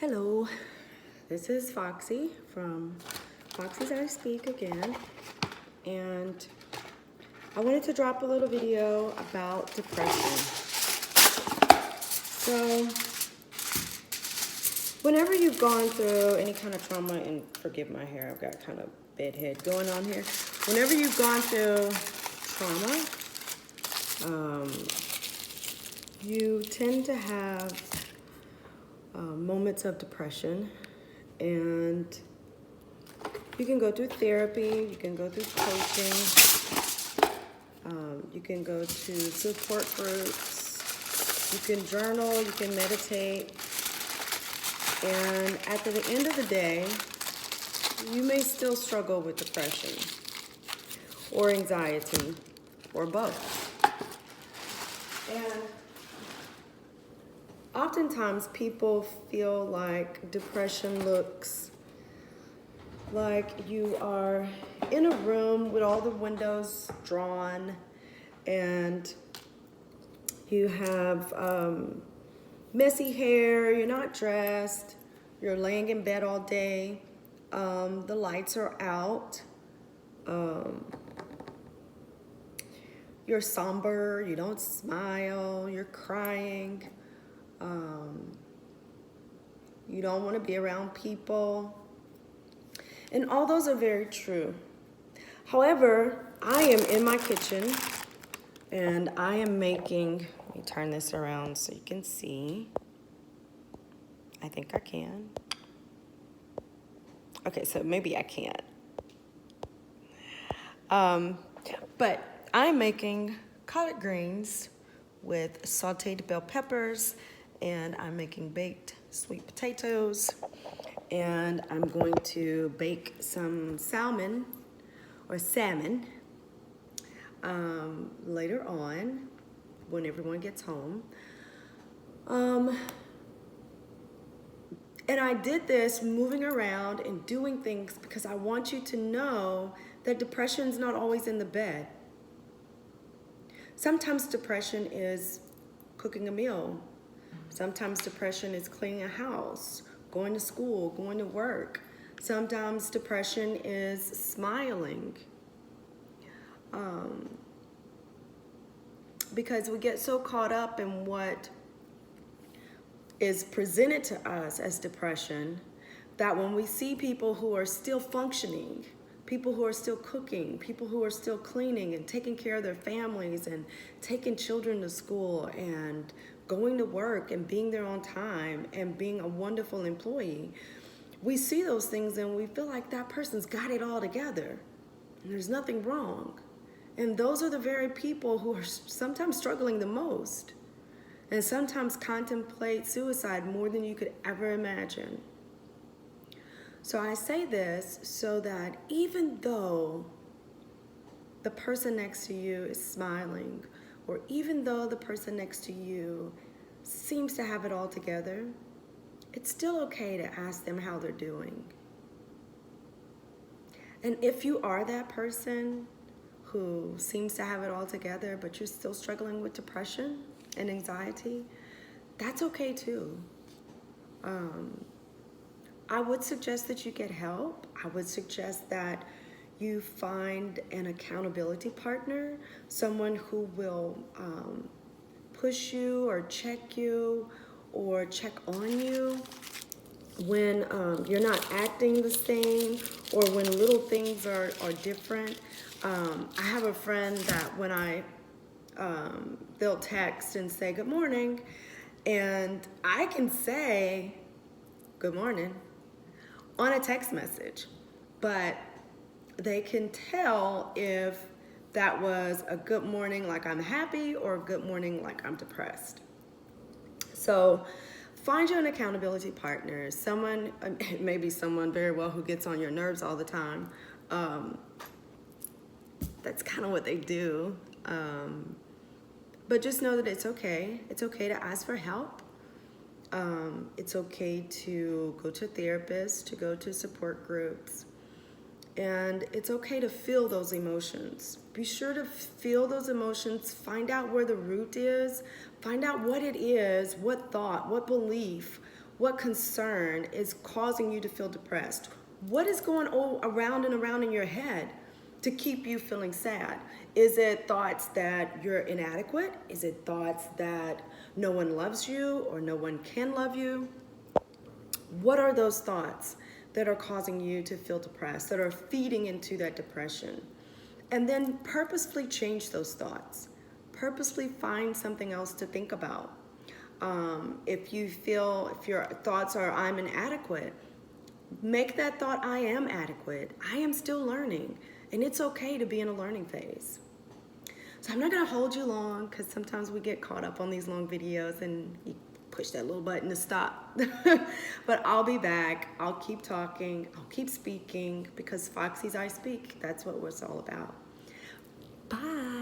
Hello, this is Foxy from Foxy's I Speak again, and I wanted to drop a little video about depression. So, whenever you've gone through any kind of trauma, and forgive my hair, I've got kind of bedhead going on here. Whenever you've gone through trauma, you tend to have moments of depression, and you can go through therapy, you can go through coaching, you can go to support groups, you can journal, you can meditate, and at the end of the day, you may still struggle with depression or anxiety or both. And oftentimes people feel like depression looks like you are in a room with all the windows drawn and you have messy hair, you're not dressed, you're laying in bed all day, the lights are out, you're somber, you don't smile, you're crying. You don't want to be around people. And all those are very true. However, I am in my kitchen and I am making, let me turn this around so you can see. I think I can. Okay, so maybe I can't. But I'm making collard greens with sauteed bell peppers, and I'm making baked sweet potatoes, and I'm going to bake some salmon later on when everyone gets home. And I did this moving around and doing things because I want you to know that depression's not always in the bed. Sometimes depression is cooking a meal. Sometimes depression is cleaning a house, going to school, going to work. Sometimes depression is smiling. Because we get so caught up in what is presented to us as depression that when we see people who are still functioning, people who are still cooking, people who are still cleaning and taking care of their families and taking children to school and going to work and being there on time and being a wonderful employee, we see those things and we feel like that person's got it all together and there's nothing wrong. And those are the very people who are sometimes struggling the most and sometimes contemplate suicide more than you could ever imagine. So I say this so that even though the person next to you is smiling, or even though the person next to you seems to have it all together, it's still okay to ask them how they're doing. And if you are that person who seems to have it all together, but you're still struggling with depression and anxiety, that's okay too. I would suggest that you get help. I would suggest that you find an accountability partner, someone who will push you or check you or check on you when you're not acting the same or when little things are different. I have a friend that when they'll text and say good morning, and I can say good morning on a text message, but they can tell if that was a good morning like I'm happy or a good morning like I'm depressed. So find you an accountability partner, someone, maybe someone very well who gets on your nerves all the time. That's kind of what they do. But just know that it's okay. It's okay to ask for help. It's okay to go to therapists, to go to support groups. And it's okay to feel those emotions. Be sure to feel those emotions, find out where the root is, find out what it is, what thought, what belief, What concern is causing you to feel depressed? What is going all around and around in your head to keep you feeling sad? Is it thoughts that you're inadequate? Is it thoughts that no one loves you or no one can love you? What are those thoughts that are causing you to feel depressed, that are feeding into that depression? And then purposefully change those thoughts. Purposely find something else to think about. If your thoughts are, I'm inadequate, make that thought, I am adequate. I am still learning. And it's okay to be in a learning phase. So I'm not going to hold you long because sometimes we get caught up on these long videos and you push that little button to stop. But I'll be back. I'll keep talking. I'll keep speaking because Foxy's I Speak. That's what it's all about. Bye.